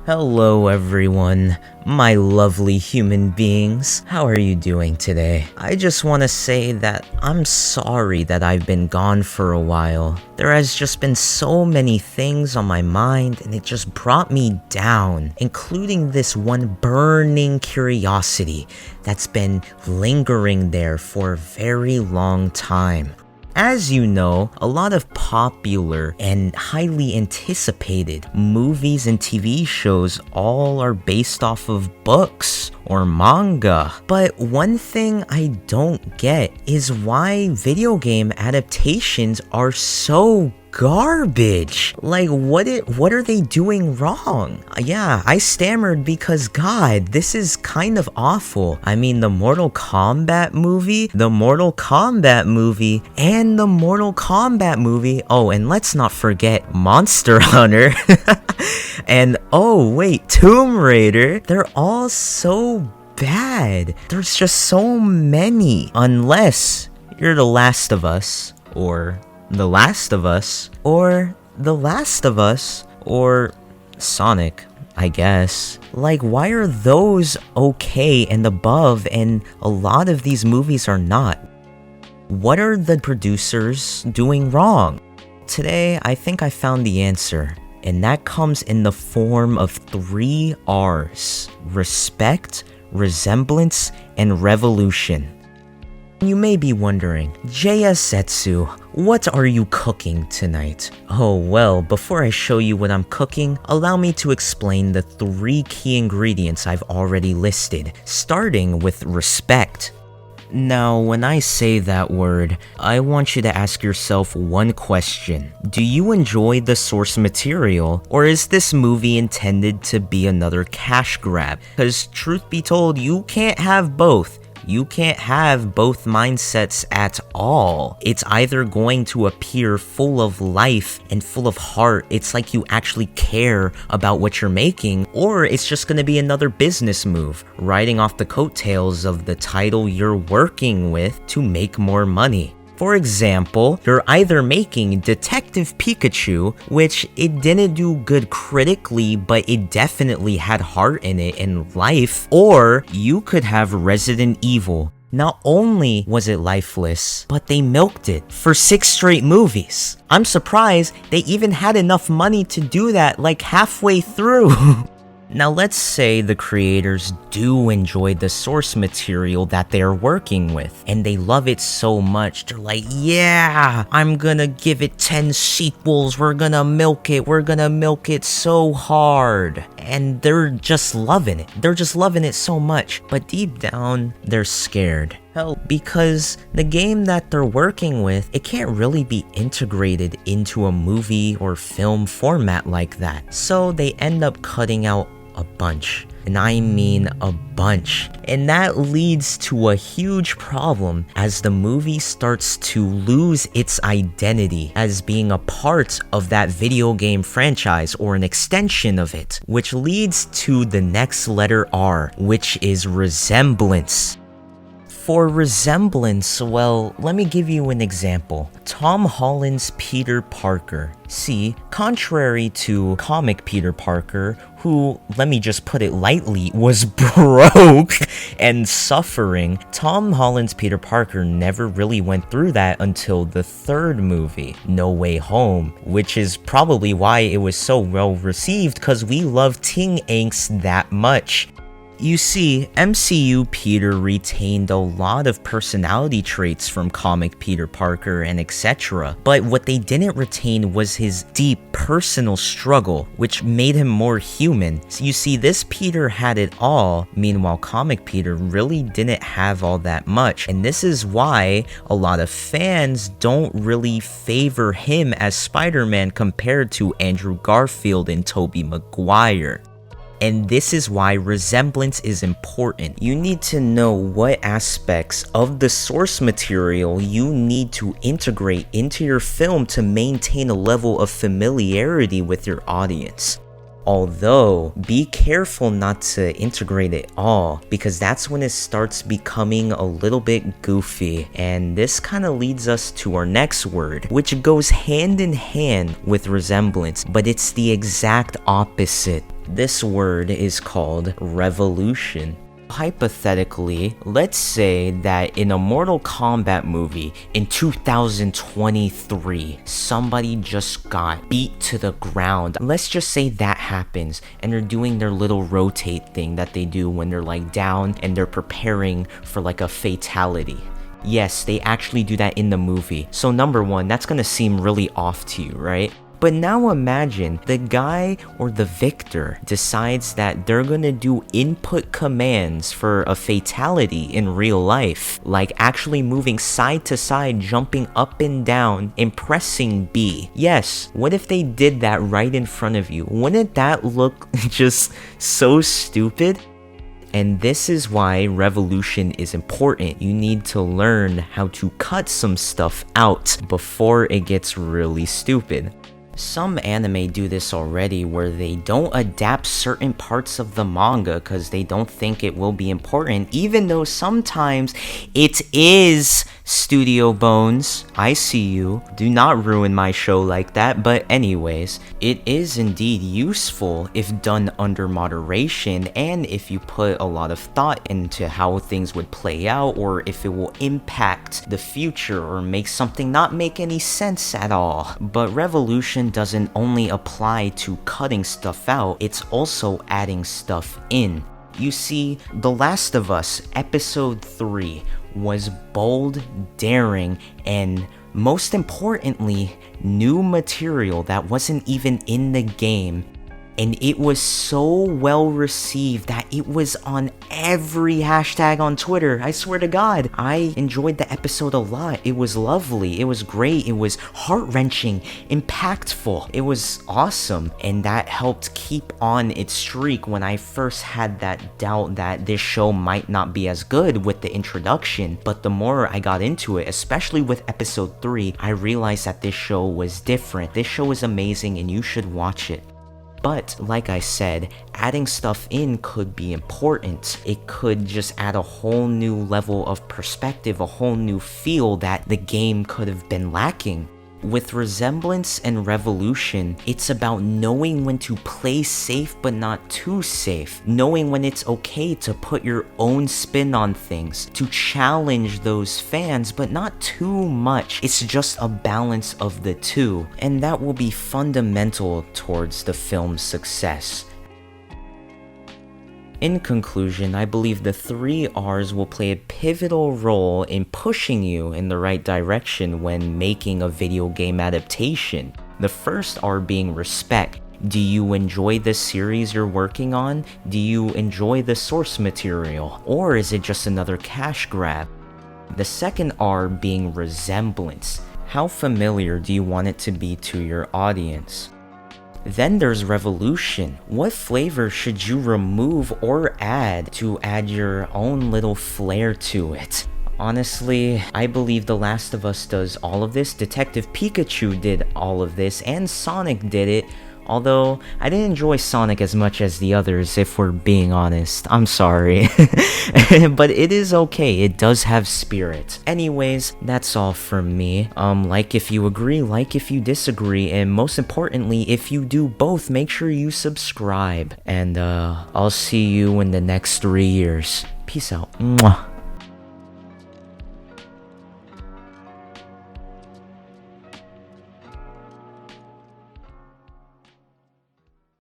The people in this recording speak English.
Hello everyone, my lovely human beings. How are you doing today? I just want to say that I'm sorry that I've been gone for a while. There has just been so many things on my mind and it just brought me down, including this one burning curiosity that's been lingering there for a very long time. As you know, a lot of popular and highly anticipated movies and TV shows all are based off of books or manga. But one thing I don't get is why video game adaptations are so garbage. Like, what are they doing wrong? Yeah, I stammered because God, this is kind of awful. I mean, the Mortal Kombat movie, and the Mortal Kombat movie. Oh, and let's not forget Monster Hunter. And oh wait, Tomb Raider. They're all so bad. There's just so many. Unless you're The Last of Us, or The Last of Us, or The Last of Us, or Sonic, I guess. Like, why are those okay and above and a lot of these movies are not? What are the producers doing wrong? Today, I think I found the answer, and that comes in the form of 3 R's: respect, resemblance, and revolution. You may be wondering, JSetsu, what are you cooking tonight? Oh well, before I show you what I'm cooking, allow me to explain the 3 key ingredients I've already listed, starting with respect. Now, when I say that word, I want you to ask yourself one question. Do you enjoy the source material, or is this movie intended to be another cash grab? Because truth be told, you can't have both. You can't have both mindsets at all. It's either going to appear full of life and full of heart, it's like you actually care about what you're making, or it's just gonna be another business move, riding off the coattails of the title you're working with to make more money. For example, you're either making Detective Pikachu, which it didn't do good critically, but it definitely had heart in it and life, or you could have Resident Evil. Not only was it lifeless, but they milked it for 6 straight movies. I'm surprised they even had enough money to do that like halfway through. Now let's say the creators do enjoy the source material that they're working with, and they love it so much, they're like, yeah, I'm gonna give it 10 sequels, we're gonna milk it so hard. And they're just loving it so much, but deep down, they're scared. Hell, because the game that they're working with, it can't really be integrated into a movie or film format like that. So they end up cutting out a bunch. And I mean a bunch. And that leads to a huge problem as the movie starts to lose its identity as being a part of that video game franchise or an extension of it, which leads to the next letter R, which is resemblance. For resemblance, well, let me give you an example. Tom Holland's Peter Parker. See, contrary to comic Peter Parker, who, let me just put it lightly, was broke and suffering, Tom Holland's Peter Parker never really went through that until the 3rd movie, No Way Home, which is probably why it was so well received, because we love teen angst that much. You see, MCU Peter retained a lot of personality traits from comic Peter Parker and etc., but what they didn't retain was his deep personal struggle, which made him more human. So you see, this Peter had it all, meanwhile comic Peter really didn't have all that much, and this is why a lot of fans don't really favor him as Spider-Man compared to Andrew Garfield and Tobey Maguire. And this is why resemblance is important. You need to know what aspects of the source material you need to integrate into your film to maintain a level of familiarity with your audience. Although, be careful not to integrate it all, because that's when it starts becoming a little bit goofy. And this kind of leads us to our next word, which goes hand in hand with resemblance, but it's the exact opposite. This word is called revolution. Hypothetically, let's say that in a Mortal Kombat movie in 2023, somebody just got beat to the ground. Let's just say that happens and they're doing their little rotate thing that they do when they're like down and they're preparing for like a fatality. Yes, they actually do that in the movie. So number one, that's gonna seem really off to you, right? But now imagine the guy or the victor decides that they're gonna do input commands for a fatality in real life, like actually moving side to side, jumping up and down, and pressing B. Yes, what if they did that right in front of you? Wouldn't that look just so stupid? And this is why revolution is important. You need to learn how to cut some stuff out before it gets really stupid. Some anime do this already where they don't adapt certain parts of the manga because they don't think it will be important, even though sometimes it is. Studio Bones, I see you. Do not ruin my show like that. But anyways, it is indeed useful if done under moderation and if you put a lot of thought into how things would play out, or if it will impact the future or make something not make any sense at all. But revolution doesn't only apply to cutting stuff out, it's also adding stuff in. You see, The Last of Us Episode 3 was bold, daring, and most importantly, new material that wasn't even in the game. And it was so well received that it was on every hashtag on Twitter. I swear to God, I enjoyed the episode a lot. It was lovely. It was great. It was heart-wrenching, impactful. It was awesome. And that helped keep on its streak when I first had that doubt that this show might not be as good with the introduction. But the more I got into it, especially with episode 3, I realized that this show was different. This show is amazing and you should watch it. But, like I said, adding stuff in could be important. It could just add a whole new level of perspective, a whole new feel that the game could have been lacking. With resemblance and revolution, it's about knowing when to play safe but not too safe, knowing when it's okay to put your own spin on things, to challenge those fans but not too much. It's just a balance of the two, and that will be fundamental towards the film's success. In conclusion, I believe the 3 R's will play a pivotal role in pushing you in the right direction when making a video game adaptation. The first R being respect. Do you enjoy the series you're working on? Do you enjoy the source material? Or is it just another cash grab? The second R being resemblance. How familiar do you want it to be to your audience? Then there's revolution. What flavor should you remove or add to add your own little flair to it? Honestly, I believe The Last of Us does all of this. Detective Pikachu did all of this, and Sonic did it. Although, I didn't enjoy Sonic as much as the others, if we're being honest. I'm sorry. But it is okay, it does have spirit. Anyways, that's all from me. Like if you agree, like if you disagree, and most importantly, if you do both, make sure you subscribe. And I'll see you in the next 3 years. Peace out. Mwah.